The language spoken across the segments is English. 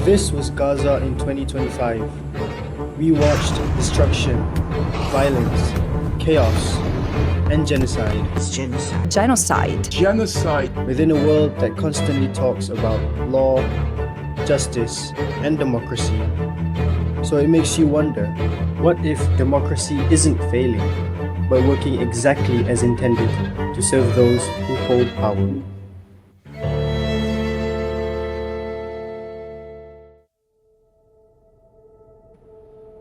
This was Gaza in 2025. We watched destruction, violence, chaos, and genocide. Genocide. Within a world that constantly talks about law, justice, and democracy. So it makes you wonder, what if democracy isn't failing, but working exactly as intended to serve those who hold power?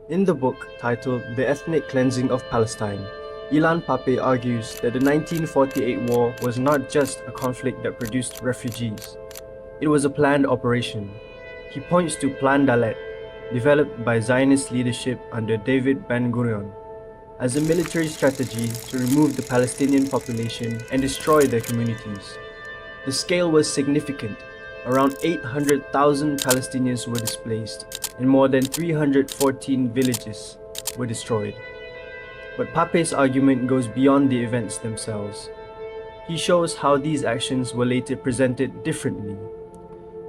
In the book titled The Ethnic Cleansing of Palestine, Ilan Pape argues that the 1948 war was not just a conflict that produced refugees. It was a planned operation. He points to Plan Dalet, developed by Zionist leadership under David Ben-Gurion, as a military strategy to remove the Palestinian population and destroy their communities. The scale was significant. Around 800,000 Palestinians were displaced, and more than 314 villages were destroyed. But Pape's argument goes beyond the events themselves. He shows how these actions were later presented differently.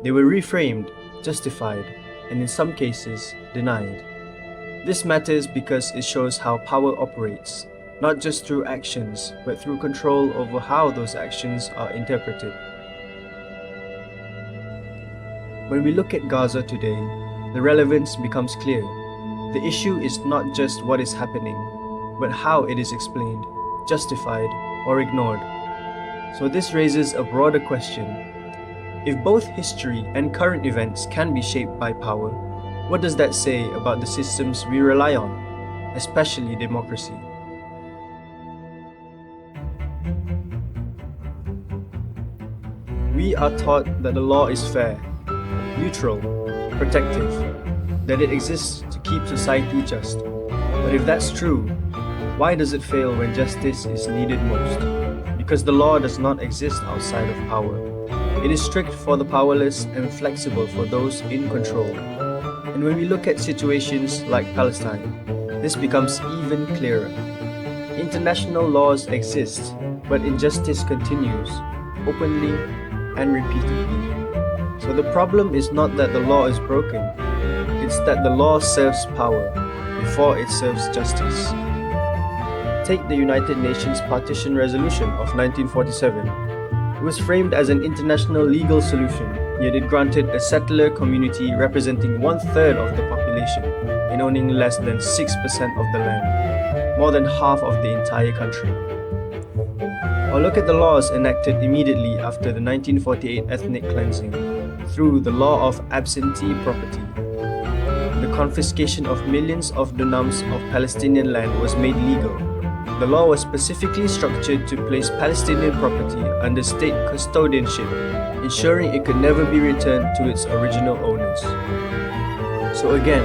They were reframed, justified, and in some cases, denied. This matters because it shows how power operates, not just through actions, but through control over how those actions are interpreted. When we look at Gaza today, the relevance becomes clear. The issue is not just what is happening, but how it is explained, justified, or ignored. So this raises a broader question. If both history and current events can be shaped by power, what does that say about the systems we rely on, especially democracy? We are taught that the law is fair, neutral, protective, that it exists to keep society just. But if that's true, why does it fail when justice is needed most? Because the law does not exist outside of power. It is strict for the powerless and flexible for those in control. And when we look at situations like Palestine, this becomes even clearer. International laws exist, but injustice continues, openly and repeatedly. So the problem is not that the law is broken, it's that the law serves power before it serves justice. Take the United Nations Partition Resolution of 1947. It was framed as an international legal solution, yet it granted a settler community representing 1/3 of the population and owning less than 6% of the land, more than half of the entire country. Or look at the laws enacted immediately after the 1948 ethnic cleansing, through the law of absentee property. The confiscation of millions of dunams of Palestinian land was made legal. The law was specifically structured to place Palestinian property under state custodianship, ensuring it could never be returned to its original owners. So again,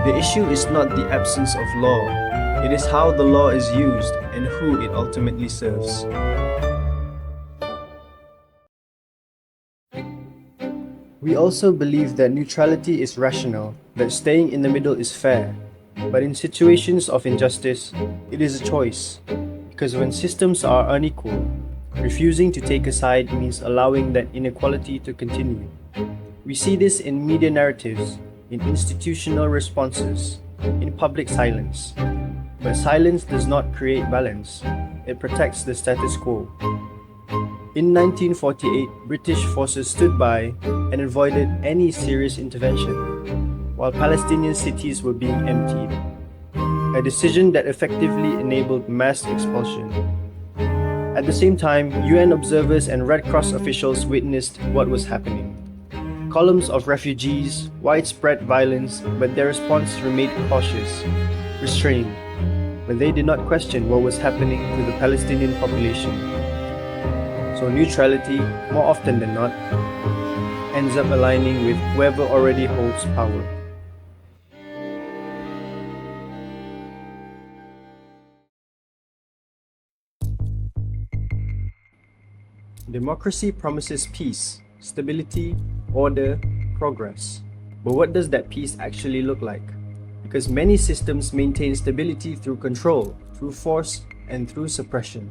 the issue is not the absence of law, it is how the law is used and who it ultimately serves. We also believe that neutrality is rational, that staying in the middle is fair. But in situations of injustice, it is a choice. Because when systems are unequal, refusing to take a side means allowing that inequality to continue. We see this in media narratives, in institutional responses, in public silence. But silence does not create balance, it protects the status quo. In 1948, British forces stood by and avoided any serious intervention, while Palestinian cities were being emptied, a decision that effectively enabled mass expulsion. At the same time, UN observers and Red Cross officials witnessed what was happening. Columns of refugees, widespread violence, but their response remained cautious, restrained, but they did not question what was happening to the Palestinian population. So neutrality, more often than not, ends up aligning with whoever already holds power. Democracy promises peace, stability, order, progress. But what does that peace actually look like? Because many systems maintain stability through control, through force, and through suppression.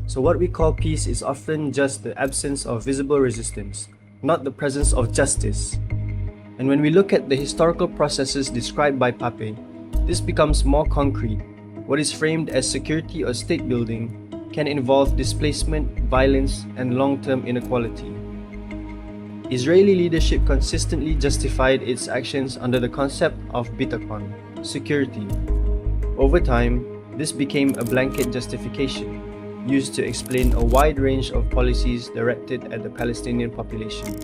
So what we call peace is often just the absence of visible resistance, not the presence of justice. And when we look at the historical processes described by Pape, this becomes more concrete. What is framed as security or state building can involve displacement, violence, and long-term inequality. Israeli leadership consistently justified its actions under the concept of bitakon, security. Over time, this became a blanket justification, used to explain a wide range of policies directed at the Palestinian population.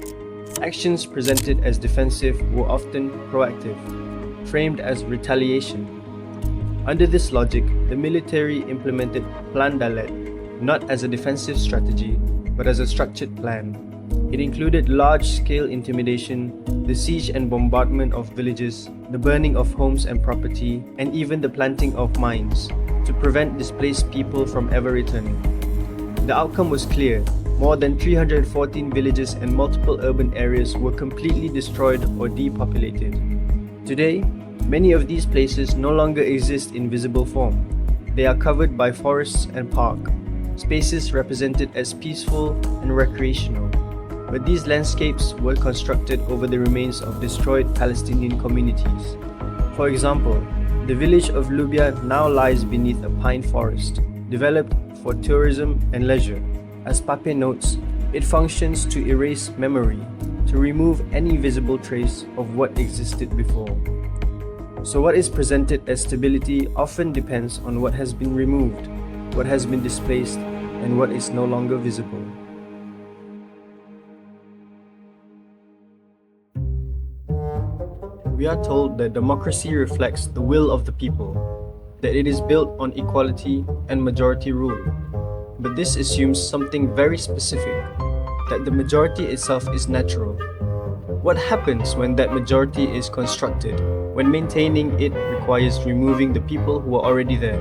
Actions presented as defensive were often proactive, framed as retaliation. Under this logic, the military implemented Plan Dalet not as a defensive strategy, but as a structured plan. It included large-scale intimidation, the siege and bombardment of villages, the burning of homes and property, and even the planting of mines to prevent displaced people from ever returning. The outcome was clear. More than 314 villages and multiple urban areas were completely destroyed or depopulated. Today, many of these places no longer exist in visible form. They are covered by forests and parks, spaces represented as peaceful and recreational. But these landscapes were constructed over the remains of destroyed Palestinian communities. For example, the village of Lubia now lies beneath a pine forest, developed for tourism and leisure. As Pape notes, it functions to erase memory, to remove any visible trace of what existed before. So what is presented as stability often depends on what has been removed, what has been displaced, and what is no longer visible. We are told that democracy reflects the will of the people, that it is built on equality and majority rule. But this assumes something very specific, that the majority itself is natural. What happens when that majority is constructed, when maintaining it requires removing the people who are already there?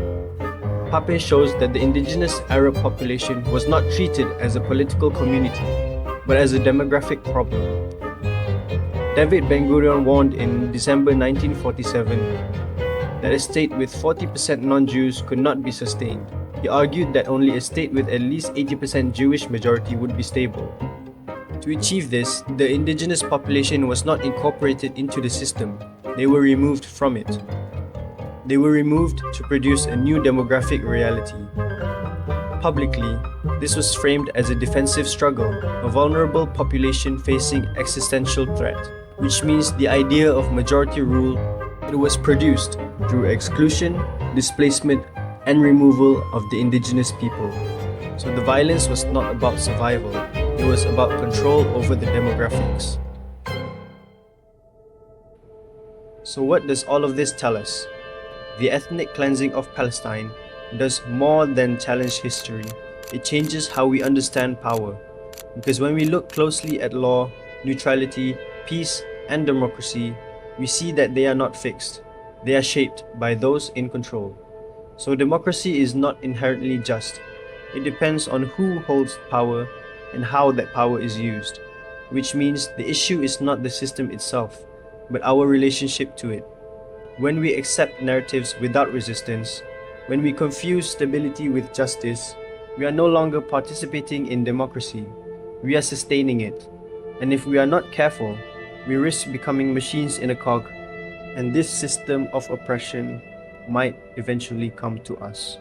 Pape shows that the indigenous Arab population was not treated as a political community, but as a demographic problem. David Ben-Gurion warned in December 1947 that a state with 40% non-Jews could not be sustained. He argued that only a state with at least 80% Jewish majority would be stable. To achieve this, the indigenous population was not incorporated into the system, they were removed from it. They were removed to produce a new demographic reality. Publicly, this was framed as a defensive struggle, a vulnerable population facing existential threat, which means the idea of majority rule. It was produced through exclusion, displacement, and removal of the indigenous people. So the violence was not about survival, it was about control over the demographics. So what does all of this tell us? The ethnic cleansing of Palestine does more than challenge history. It changes how we understand power. Because when we look closely at law, neutrality, peace, and democracy, we see that they are not fixed. They are shaped by those in control. So democracy is not inherently just. It depends on who holds power and how that power is used, which means the issue is not the system itself, but our relationship to it. When we accept narratives without resistance, when we confuse stability with justice, we are no longer participating in democracy, we are sustaining it. And if we are not careful, we risk becoming machines in a cog, and this system of oppression might eventually come to us.